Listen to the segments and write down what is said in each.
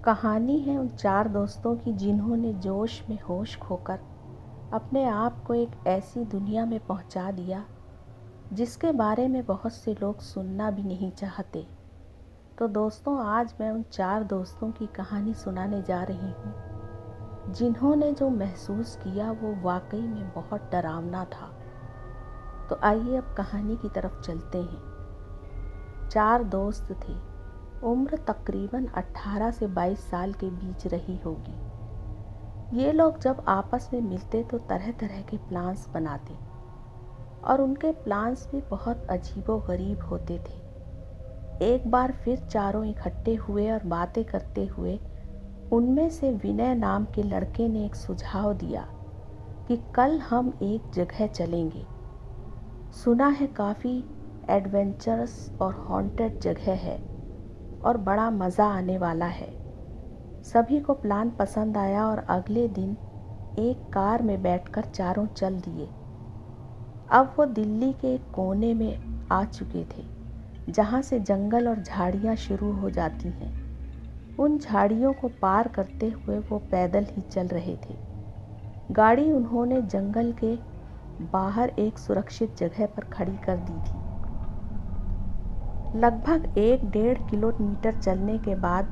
कहानी है उन चार दोस्तों की जिन्होंने जोश में होश खोकर अपने आप को एक ऐसी दुनिया में पहुंचा दिया जिसके बारे में बहुत से लोग सुनना भी नहीं चाहते। तो दोस्तों, आज मैं उन चार दोस्तों की कहानी सुनाने जा रही हूँ जिन्होंने जो महसूस किया वो वाकई में बहुत डरावना था। तो आइए अब कहानी की तरफ चलते हैं। चार दोस्त थे। उम्र तकरीबन 18 से 22 साल के बीच रही होगी। ये लोग जब आपस में मिलते तो तरह तरह के प्लान्स बनाते और उनके प्लान्स भी बहुत अजीबोगरीब होते थे। एक बार फिर चारों इकट्ठे हुए और बातें करते हुए उनमें से विनय नाम के लड़के ने एक सुझाव दिया कि कल हम एक जगह चलेंगे। सुना है काफ़ी एडवेंचरस और हॉन्टेड जगह है और बड़ा मज़ा आने वाला है। सभी को प्लान पसंद आया और अगले दिन एक कार में बैठकर चारों चल दिए। अब वो दिल्ली के एक कोने में आ चुके थे जहाँ से जंगल और झाड़ियाँ शुरू हो जाती हैं। उन झाड़ियों को पार करते हुए वो पैदल ही चल रहे थे। गाड़ी उन्होंने जंगल के बाहर एक सुरक्षित जगह पर खड़ी कर दी थी। लगभग 1-1.5 किलोमीटर चलने के बाद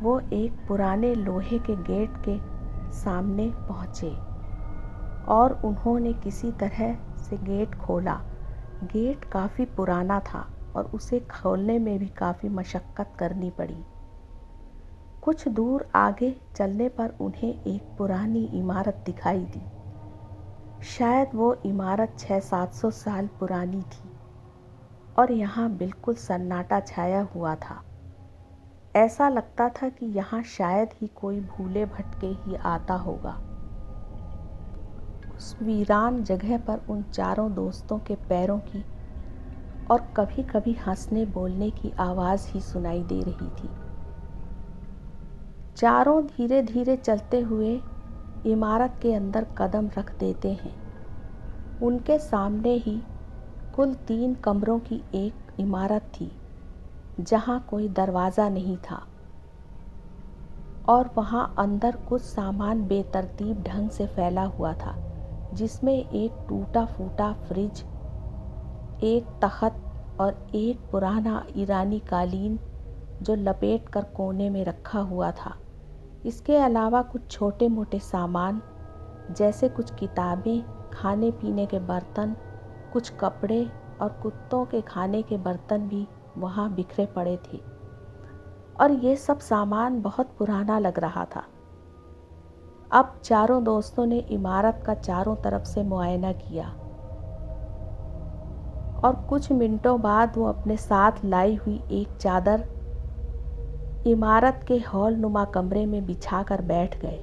वो एक पुराने लोहे के गेट के सामने पहुँचे और उन्होंने किसी तरह से गेट खोला। गेट काफ़ी पुराना था और उसे खोलने में भी काफ़ी मशक्क़त करनी पड़ी। कुछ दूर आगे चलने पर उन्हें एक पुरानी इमारत दिखाई दी। शायद वो इमारत 600-700 साल पुरानी थी और यहाँ बिल्कुल सन्नाटा छाया हुआ था। ऐसा लगता था कि यहाँ शायद ही कोई भूले भटके ही आता होगा। उस वीरान जगह पर उन चारों दोस्तों के पैरों की और कभी कभी हंसने बोलने की आवाज़ ही सुनाई दे रही थी। चारों धीरे धीरे चलते हुए इमारत के अंदर कदम रख देते हैं। उनके सामने ही कुल 3 कमरों की एक इमारत थी जहाँ कोई दरवाज़ा नहीं था और वहाँ अंदर कुछ सामान बेतरतीब ढंग से फैला हुआ था, जिसमें एक टूटा फूटा फ्रिज, एक तख्त और एक पुराना ईरानी कालीन जो लपेट कर कोने में रखा हुआ था। इसके अलावा कुछ छोटे मोटे सामान जैसे कुछ किताबें, खाने पीने के बर्तन, कुछ कपड़े और कुत्तों के खाने के बर्तन भी वहाँ बिखरे पड़े थे और ये सब सामान बहुत पुराना लग रहा था। अब चारों दोस्तों ने इमारत का चारों तरफ से मुआयना किया और कुछ मिनटों बाद वो अपने साथ लाई हुई एक चादर इमारत के हॉल नुमा कमरे में बिछाकर बैठ गए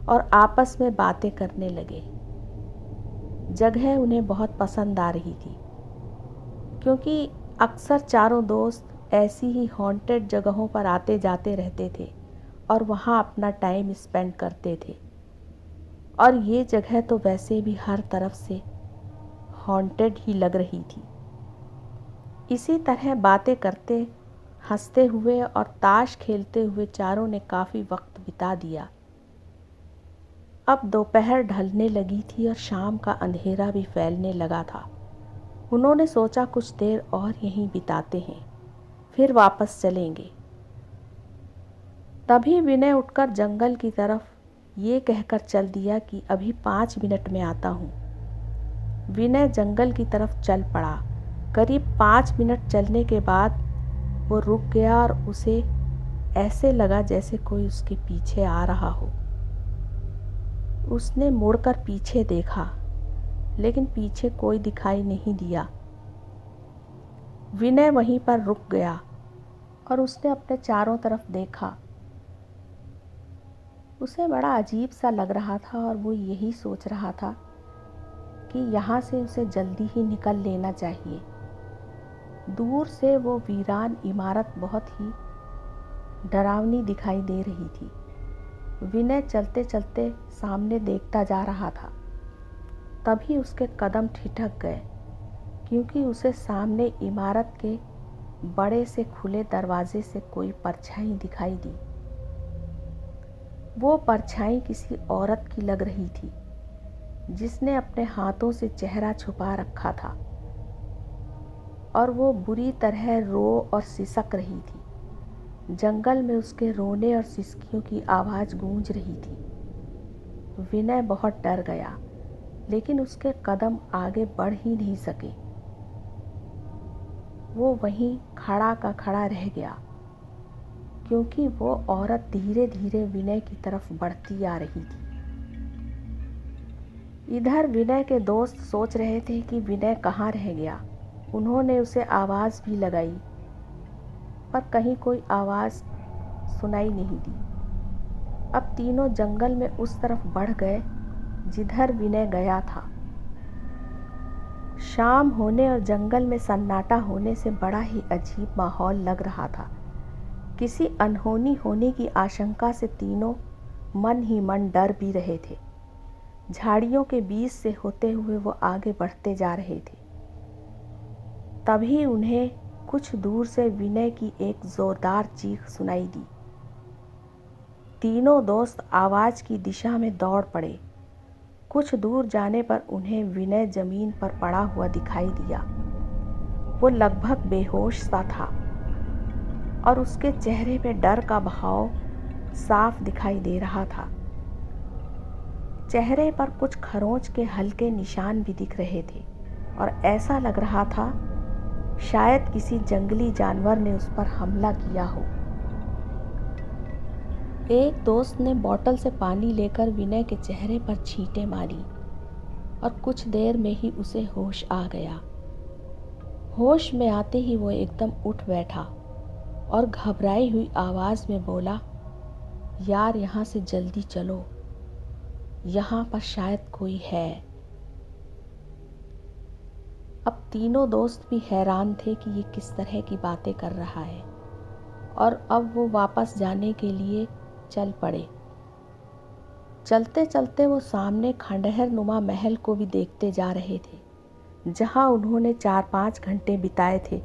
और आपस में बातें करने लगे। जगह उन्हें बहुत पसंद आ रही थी क्योंकि अक्सर चारों दोस्त ऐसी ही हॉन्टेड जगहों पर आते जाते रहते थे और वहाँ अपना टाइम स्पेंड करते थे। और ये जगह तो वैसे भी हर तरफ से हॉन्टेड ही लग रही थी। इसी तरह बातें करते, हंसते हुए और ताश खेलते हुए चारों ने काफ़ी वक्त बिता दिया। अब दोपहर ढलने लगी थी और शाम का अंधेरा भी फैलने लगा था। उन्होंने सोचा कुछ देर और यहीं बिताते हैं, फिर वापस चलेंगे। तभी विनय उठकर जंगल की तरफ ये कहकर चल दिया कि अभी 5 मिनट में आता हूँ। विनय जंगल की तरफ चल पड़ा। करीब 5 मिनट चलने के बाद वो रुक गया और उसे ऐसे लगा जैसे कोई उसके पीछे आ रहा हो। उसने मुड़कर पीछे देखा, लेकिन पीछे कोई दिखाई नहीं दिया। विनय वहीं पर रुक गया और उसने अपने चारों तरफ देखा। उसे बड़ा अजीब सा लग रहा था और वो यही सोच रहा था कि यहाँ से उसे जल्दी ही निकल लेना चाहिए। दूर से वो वीरान इमारत बहुत ही डरावनी दिखाई दे रही थी। विनय चलते चलते सामने देखता जा रहा था। तभी उसके कदम ठिठक गए क्योंकि उसे सामने इमारत के बड़े से खुले दरवाजे से कोई परछाई दिखाई दी। वो परछाई किसी औरत की लग रही थी, जिसने अपने हाथों से चेहरा छुपा रखा था, और वो बुरी तरह रो और सिसक रही थी। जंगल में उसके रोने और सिसकियों की आवाज़ गूंज रही थी। विनय बहुत डर गया, लेकिन उसके कदम आगे बढ़ ही नहीं सके। वो वहीं खड़ा का खड़ा रह गया, क्योंकि वो औरत धीरे धीरे विनय की तरफ बढ़ती आ रही थी। इधर विनय के दोस्त सोच रहे थे कि विनय कहाँ रह गया। उन्होंने उसे आवाज़ भी लगाई, पर कहीं कोई आवाज़ सुनाई नहीं दी। अब तीनों जंगल में उस तरफ बढ़ गए जिधर विनय गया था। शाम होने और जंगल में सन्नाटा होने से बड़ा ही अजीब माहौल लग रहा था। किसी अनहोनी होने की आशंका से तीनों मन ही मन डर भी रहे थे। झाड़ियों के बीच से होते हुए वो आगे बढ़ते जा रहे थे। तभी उन्हें कुछ दूर से विनय की एक जोरदार चीख सुनाई दी। तीनों दोस्त आवाज़ की दिशा में दौड़ पड़े। कुछ दूर जाने पर उन्हें विनय जमीन पर पड़ा हुआ दिखाई दिया। वो लगभग बेहोश सा था और उसके चेहरे पे डर का भाव साफ दिखाई दे रहा था। चेहरे पर कुछ खरोंच के हल्के निशान भी दिख रहे थे और ऐसा लग रहा था शायद किसी जंगली जानवर ने उस पर हमला किया हो। एक दोस्त ने बोतल से पानी लेकर विनय के चेहरे पर छींटे मारी और कुछ देर में ही उसे होश आ गया। होश में आते ही वो एकदम उठ बैठा और घबराई हुई आवाज़ में बोला, यार यहाँ से जल्दी चलो, यहाँ पर शायद कोई है। अब तीनों दोस्त भी हैरान थे कि ये किस तरह की बातें कर रहा है, और अब वो वापस जाने के लिए चल पड़े। चलते चलते वो सामने खंडहर नुमा महल को भी देखते जा रहे थे, जहाँ उन्होंने 4-5 घंटे बिताए थे।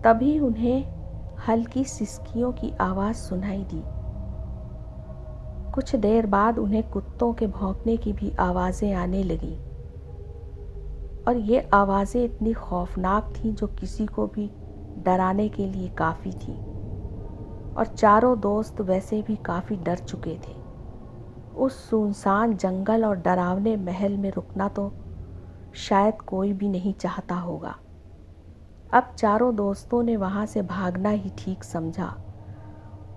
तभी उन्हें हल्की सिसकियों की आवाज़ सुनाई दी। कुछ देर बाद उन्हें कुत्तों के भौंकने की भी आवाज़ें आने लगीं, और ये आवाज़ें इतनी खौफनाक थीं जो किसी को भी डराने के लिए काफ़ी थी। और चारों दोस्त वैसे भी काफ़ी डर चुके थे। उस सुनसान जंगल और डरावने महल में रुकना तो शायद कोई भी नहीं चाहता होगा। अब चारों दोस्तों ने वहाँ से भागना ही ठीक समझा,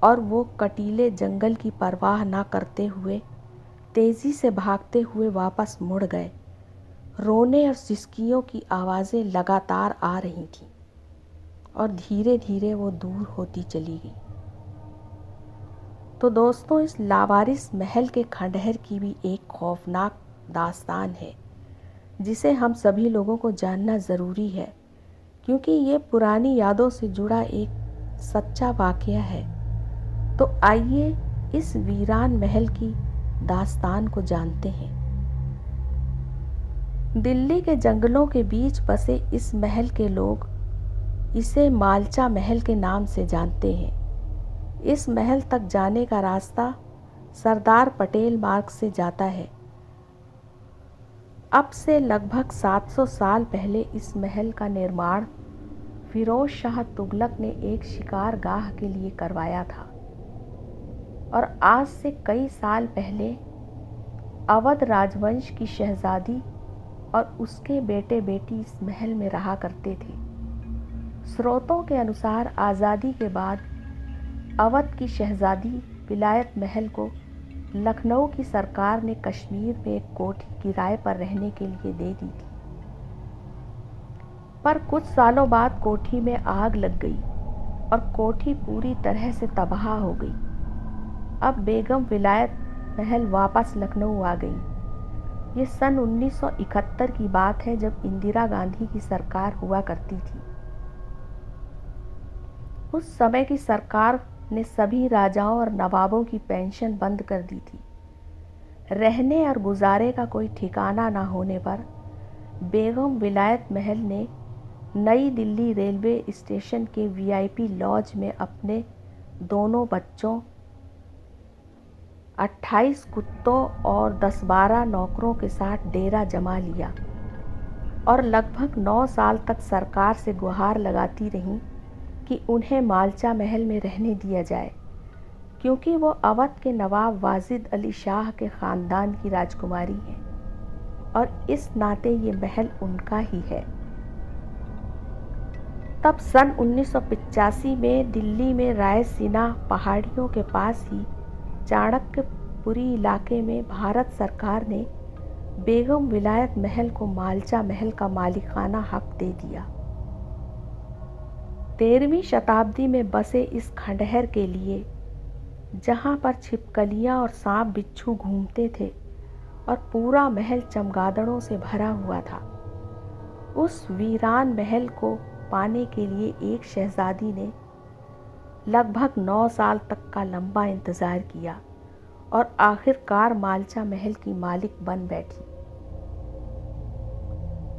और वो कटीले जंगल की परवाह ना करते हुए तेज़ी से भागते हुए वापस मुड़ गए। रोने और सिसकियों की आवाज़ें लगातार आ रही थीं और धीरे धीरे वो दूर होती चली गई। तो दोस्तों, इस लावारिस महल के खंडहर की भी एक खौफनाक दास्तान है, जिसे हम सभी लोगों को जानना ज़रूरी है, क्योंकि ये पुरानी यादों से जुड़ा एक सच्चा वाक़या है। तो आइए इस वीरान महल की दास्तान को जानते हैं। दिल्ली के जंगलों के बीच बसे इस महल के लोग इसे मालचा महल के नाम से जानते हैं। इस महल तक जाने का रास्ता सरदार पटेल मार्ग से जाता है। अब से लगभग 700 साल पहले इस महल का निर्माण फिरोज शाह तुगलक ने एक शिकार गाह के लिए करवाया था, और आज से कई साल पहले अवध राजवंश की शहजादी और उसके बेटे बेटी इस महल में रहा करते थे। स्रोतों के अनुसार आज़ादी के बाद अवध की शहजादी विलायत महल को लखनऊ की सरकार ने कश्मीर में एक कोठी किराए पर रहने के लिए दे दी थी। पर कुछ सालों बाद कोठी में आग लग गई और कोठी पूरी तरह से तबाह हो गई। अब बेगम विलायत महल वापस लखनऊ आ गई। ये सन 1971 की बात है, जब इंदिरा गांधी की सरकार हुआ करती थी। उस समय की सरकार ने सभी राजाओं और नवाबों की पेंशन बंद कर दी थी। रहने और गुजारे का कोई ठिकाना ना होने पर बेगम विलायत महल ने नई दिल्ली रेलवे स्टेशन के वीआईपी लॉज में अपने दोनों बच्चों, 28 कुत्तों और 10-12 नौकरों के साथ डेरा जमा लिया और लगभग 9 साल तक सरकार से गुहार लगाती रहीं कि उन्हें मालचा महल में रहने दिया जाए, क्योंकि वो अवध के नवाब वाजिद अली शाह के ख़ानदान की राजकुमारी हैं और इस नाते ये महल उनका ही है। तब सन 1985 में दिल्ली में रायसीना पहाड़ियों के पास ही चाणक्यपुरी इलाके में भारत सरकार ने बेगम विलायत महल को मालचा महल का मालिकाना हक दे दिया। 13वीं शताब्दी में बसे इस खंडहर के लिए, जहां पर छिपकलियां और सांप बिच्छू घूमते थे और पूरा महल चमगादड़ों से भरा हुआ था, उस वीरान महल को पाने के लिए एक शहजादी ने लगभग 9 साल तक का लंबा इंतज़ार किया और आखिरकार मालचा महल की मालिक बन बैठी।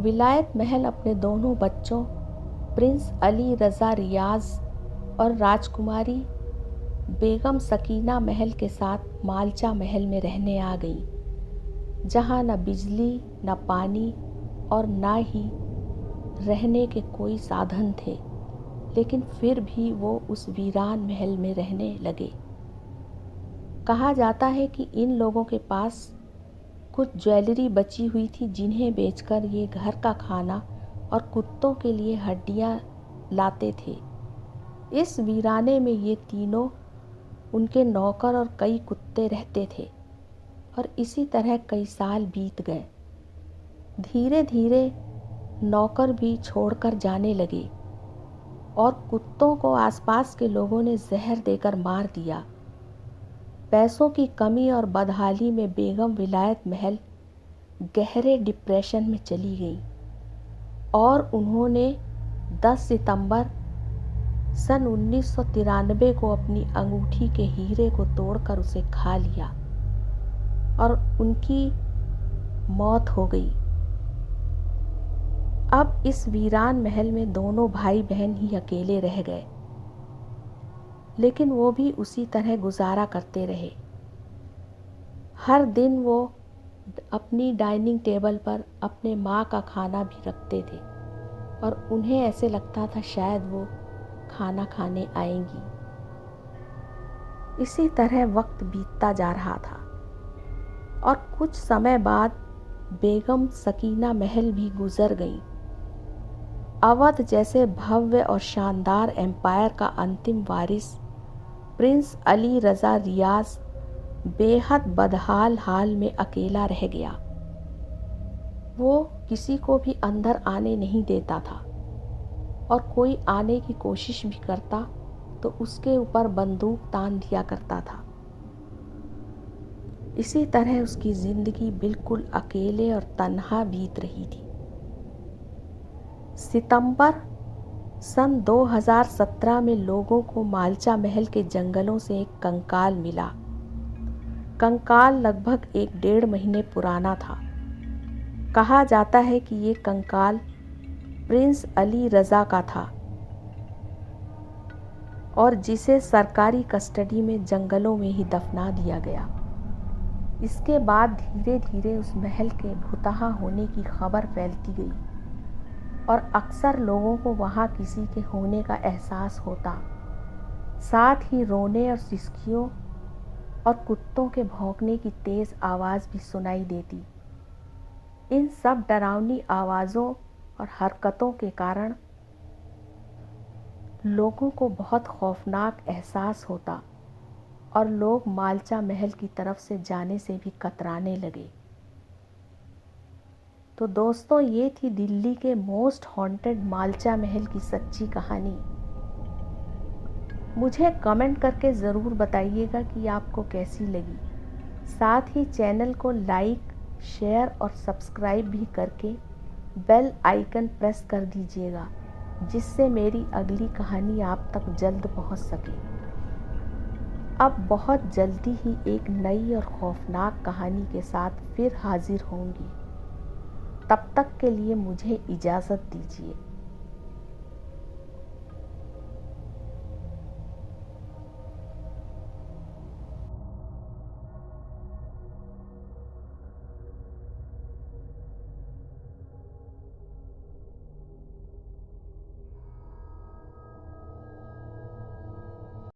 विलायत महल अपने दोनों बच्चों प्रिंस अली रज़ा रियाज और राजकुमारी बेगम सकीना महल के साथ मालचा महल में रहने आ गई, जहां न बिजली, न पानी और न ही रहने के कोई साधन थे, लेकिन फिर भी वो उस वीरान महल में रहने लगे। कहा जाता है कि इन लोगों के पास कुछ ज्वेलरी बची हुई थी, जिन्हें बेचकर ये घर का खाना और कुत्तों के लिए हड्डियां लाते थे। इस वीराने में ये तीनों, उनके नौकर और कई कुत्ते रहते थे और इसी तरह कई साल बीत गए। धीरे धीरे नौकर भी छोड़कर जाने लगे और कुत्तों को आसपास के लोगों ने जहर देकर मार दिया। पैसों की कमी और बदहाली में बेगम विलायत महल गहरे डिप्रेशन में चली गई और उन्होंने 10 सितंबर सन 1993 को अपनी अंगूठी के हीरे को तोड़कर उसे खा लिया और उनकी मौत हो गई। अब इस वीरान महल में दोनों भाई बहन ही अकेले रह गए, लेकिन वो भी उसी तरह गुजारा करते रहे। हर दिन वो अपनी डाइनिंग टेबल पर अपने माँ का खाना भी रखते थे और उन्हें ऐसे लगता था शायद वो खाना खाने आएंगी। इसी तरह वक्त बीतता जा रहा था और कुछ समय बाद बेगम सकीना महल भी गुजर गई। अवध जैसे भव्य और शानदार एम्पायर का अंतिम वारिस प्रिंस अली रज़ा रियाज बेहद बदहाल हाल में अकेला रह गया। वो किसी को भी अंदर आने नहीं देता था और कोई आने की कोशिश भी करता तो उसके ऊपर बंदूक तान दिया करता था। इसी तरह उसकी जिंदगी बिल्कुल अकेले और तन्हा बीत रही थी। सितंबर सन 2017 में लोगों को मालचा महल के जंगलों से एक कंकाल मिला। कंकाल लगभग 1-1.5 महीने पुराना था। कहा जाता है कि ये कंकाल प्रिंस अली रज़ा का था और जिसे सरकारी कस्टडी में जंगलों में ही दफना दिया गया। इसके बाद धीरे धीरे उस महल के भुतहा होने की खबर फैलती गई और अक्सर लोगों को वहाँ किसी के होने का एहसास होता। साथ ही रोने और सिसकियों और कुत्तों के भौंकने की तेज़ आवाज़ भी सुनाई देती। इन सब डरावनी आवाज़ों और हरकतों के कारण लोगों को बहुत खौफनाक एहसास होता और लोग मालचा महल की तरफ से जाने से भी कतराने लगे। तो दोस्तों, ये थी दिल्ली के मोस्ट हॉन्टेड मालचा महल की सच्ची कहानी। मुझे कमेंट करके ज़रूर बताइएगा कि आपको कैसी लगी। साथ ही चैनल को लाइक, शेयर और सब्सक्राइब भी करके बेल आइकन प्रेस कर दीजिएगा, जिससे मेरी अगली कहानी आप तक जल्द पहुंच सके। अब बहुत जल्दी ही एक नई और खौफनाक कहानी के साथ फिर हाजिर होंगी। तब तक के लिए मुझे इजाज़त दीजिए।